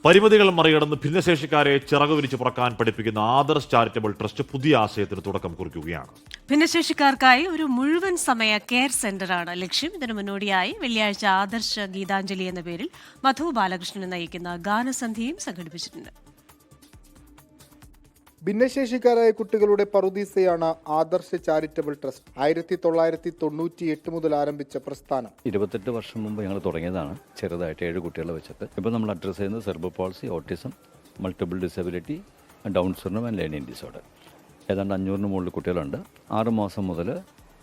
പരിമിതികൾ മറികടന്ന് ഭിന്നശേഷിക്കാരെ ചിറകുവിരിച്ച് പറക്കാൻ പഠിപ്പിക്കുന്ന ആദർശ് ചാരിറ്റബിൾ ട്രസ്റ്റ് പുതിയ ആശയത്തിന് തുടക്കം കുറിക്കുകയാണ്. ഭിന്നശേഷിക്കാർക്കായി ഒരു മുഴുവൻ സമയ കെയർ സെന്ററാണ് ലക്ഷ്യം. ഇതിനു മുന്നോടിയായി വെള്ളിയാഴ്ച ആദർശ് ഗീതാഞ്ജലി എന്ന പേരിൽ മധു ബാലകൃഷ്ണൻ നയിക്കുന്ന ഗാനസന്ധ്യയും സംഘടിപ്പിച്ചിട്ടുണ്ട്. ഭിന്നശേഷിക്കാരായ കുട്ടികളുടെ പറുദീസയാണ് ആദർശ് ചാരിറ്റബിൾ ട്രസ്റ്റ്. 1998 മുതൽ ആരംഭിച്ച പ്രസ്ഥാനം 28 വർഷം മുമ്പ് ഞങ്ങൾ തുടങ്ങിയതാണ്. ചെറുതായിട്ട് 7 കുട്ടികളെ വെച്ചിട്ട്. ഇപ്പോൾ നമ്മൾ അഡ്രസ്സ് ചെയ്യുന്നത് cerebral palsy, autism, multiple disability, down syndrome and learning disorder. ഏതാണ്ട് 500 മുകളിൽ കുട്ടികളുണ്ട്. 6 മാസം മുതൽ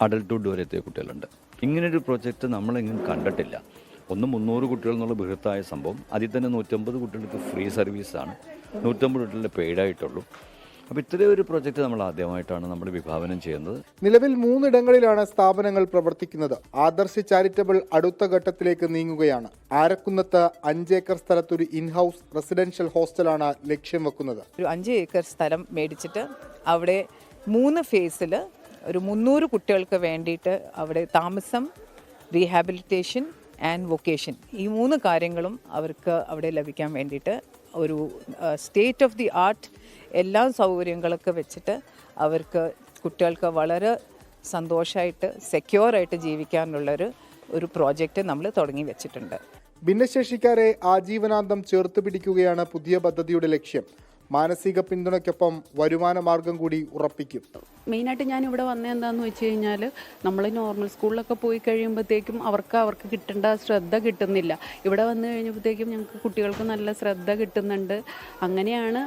അഡൽട്ട്ഹുഡ് വരെ എത്തിയ കുട്ടികളുണ്ട്. ഇങ്ങനൊരു പ്രോജക്റ്റ് നമ്മളെങ്കിലും കണ്ടിട്ടില്ല. 300 കുട്ടികൾ എന്നുള്ള ബൃഹത്തായ സംഭവം. അതിൽ തന്നെ 150 കുട്ടികൾക്ക് ഫ്രീ സർവീസാണ്, 150 കുട്ടികളുടെ പെയ്ഡായിട്ടുള്ളൂ. അപ്പോൾ ഇത്രയും ഒരു പ്രോജക്റ്റ് നമ്മൾ ആദ്യമായിട്ടാണ് നമ്മൾ വിഭാവനം ചെയ്യുന്നത്. നിലവിൽ 3 ഇടങ്ങളിലാണ് സ്ഥാപനങ്ങൾ പ്രവർത്തിക്കുന്നത്. ആദർശ് ചാരിറ്റബിൾ അടുത്ത ഘട്ടത്തിലേക്ക് നീങ്ങുകയാണ്. ആരക്കുന്നത്ത് 5 ഏക്കർ സ്ഥലത്തൊരു ഇൻഹൗസ് റെസിഡൻഷ്യൽ ഹോസ്റ്റലാണ് ലക്ഷ്യം വെക്കുന്നത്. ഒരു 5 ഏക്കർ സ്ഥലം മേടിച്ചിട്ട് അവിടെ 3 ഫേസിൽ ഒരു 300 കുട്ടികൾക്ക് വേണ്ടിയിട്ട് അവിടെ താമസം, റീഹാബിലിറ്റേഷൻ ആൻഡ് വൊക്കേഷൻ, ഈ 3 കാര്യങ്ങളും അവർക്ക് അവിടെ ലഭിക്കാൻ വേണ്ടിയിട്ട് ഒരു സ്റ്റേറ്റ് ഓഫ് ദി ആർട്ട് എല്ലാ സൗകര്യങ്ങളൊക്കെ വെച്ചിട്ട് അവർക്ക് കുട്ടികൾക്ക് വളരെ സന്തോഷമായിട്ട് സെക്യൂറായിട്ട് ജീവിക്കാനുള്ളൊരു പ്രോജക്റ്റ് നമ്മൾ തുടങ്ങി വെച്ചിട്ടുണ്ട്. ഭിന്നശേഷിക്കാരെ ആജീവനാന്തം ചേർത്ത് പിടിക്കുകയാണ് പുതിയ പദ്ധതിയുടെ ലക്ഷ്യം. മാനസിക പിന്തുണയ്ക്കൊപ്പം വരുമാന മാർഗം കൂടി ഉറപ്പിക്കും. മെയിനായിട്ട് ഞാൻ ഇവിടെ വന്നത് എന്താണെന്ന് വെച്ച് കഴിഞ്ഞാൽ, നമ്മൾ നോർമൽ സ്കൂളിലൊക്കെ പോയി കഴിയുമ്പോഴത്തേക്കും അവർക്ക് കിട്ടേണ്ട ശ്രദ്ധ കിട്ടുന്നില്ല. ഇവിടെ വന്നു കഴിഞ്ഞപ്പോഴത്തേക്കും ഞങ്ങൾക്ക് കുട്ടികൾക്ക് നല്ല ശ്രദ്ധ കിട്ടുന്നുണ്ട്. അങ്ങനെയാണ്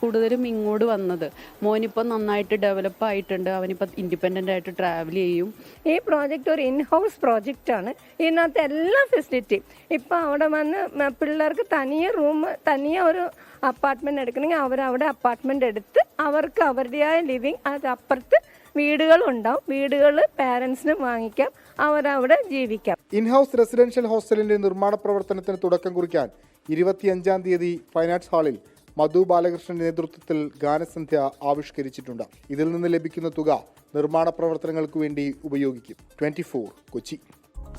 കൂടുതലും ഇങ്ങോട്ട് വന്നത്. മോനിപ്പോൾ നന്നായിട്ട് ഡെവലപ്പ് ആയിട്ടുണ്ട്. അവനിപ്പോൾ ഇൻഡിപെൻഡൻ്റ് ആയിട്ട് ട്രാവൽ ചെയ്യും. ഈ പ്രോജക്റ്റ് ഒരു ഇൻഹൗസ് പ്രോജക്റ്റാണ്. ഇതിനകത്ത് എല്ലാ ഫെസിലിറ്റിയും ഇപ്പോൾ അവിടെ വന്ന് പിള്ളേർക്ക് തനിയെ ഒരു അപ്പാർട്ട്മെൻറ്റ് എടുക്കണമെങ്കിൽ അവരവിടെ അപ്പാർട്ട്മെൻറ്റ് എടുത്ത് അവർക്ക് അവരുടേതായ ലിവിങ്, അതപ്പുറത്ത് വീടുകളുണ്ടാവും. വീടുകൾ പാരൻസിന് വാങ്ങിക്കാം, അവരവിടെ ജീവിക്കാം. ഇൻഹൗസ് റെസിഡൻഷ്യൽ ഹോസ്റ്റലിന്റെ നിർമ്മാണ പ്രവർത്തനത്തിന് തുടക്കം കുറിക്കാൻ 25-ാം തീയതി ഫൈൻ ആർട്സ് ഹാളിൽ മധു ബാലകൃഷ്ണന്റെ നേതൃത്വത്തിൽ ഗാനസന്ധ്യ ആവിഷ്കരിച്ചിട്ടുണ്ട്. ഇതിൽ നിന്ന് ലഭിക്കുന്ന തുക നിർമ്മാണ പ്രവർത്തനങ്ങൾക്ക് വേണ്ടി ഉപയോഗിക്കും. 24 കൊച്ചി.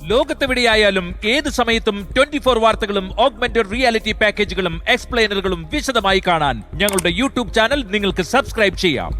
ലോകത്തെവിടെയായാലും ഏത് സമയത്തും 24 വാർത്തകളും ഓഗ്മെന്റഡ് റിയാലിറ്റി പാക്കേജുകളും എക്സ്പ്ലെയിനറുകളും വിശദമായി കാണാൻ ഞങ്ങളുടെ യൂട്യൂബ് ചാനൽ നിങ്ങൾക്ക് സബ്സ്ക്രൈബ് ചെയ്യാം.